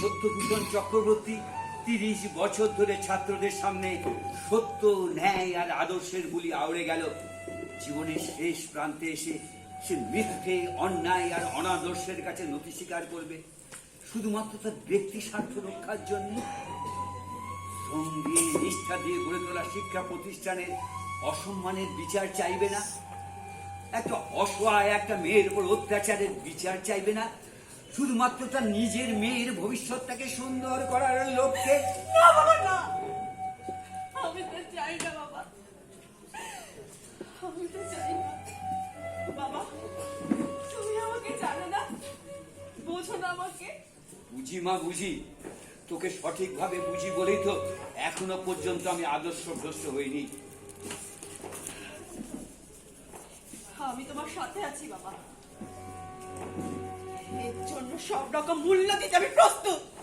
সত্যভূষণ চক্রবর্তী 30 বছর ধরে ছাত্রদের সামনে সত্য, ন্যায় আর আদর্শের বুলি আওড়ে গেল। জীবনের শেষ প্রান্তে এসে সে মিথ্যে, অন্যায় আর অনাদর্শের কাছে নথি স্বীকার করবে শুধুমাত্র তার ব্যক্তি স্বার্থ রক্ষার জন্য। সঙ্গে নিষ্ঠা দিয়ে গড়ে তোলা শিক্ষা প্রতিষ্ঠানের অসম্মানের বিচার চাইবে না, একটা অসহায় একটা মেয়ের উপর অত্যাচারের বিচার চাইবে না, শুধুমাত্র তার নিজের মেয়ের ভবিষ্যৎটাকে সুন্দর করার লক্ষ্যে। না বাবা, না, আমি তো চাই না বাবা, আমি তো চাই না বাবা। তুমি আমাকে জানো না, বোঝো না আমাকে। বুঝি মা, বুঝি, তোকে সঠিকভাবে বুঝি বলেই তো এখনো পর্যন্ত আমি আদর্শভ্রষ্ট হইনি। আমি তোমার সাথে আছি বাবা, এর জন্য সব রকম মূল্য দিতে আমি প্রস্তুত।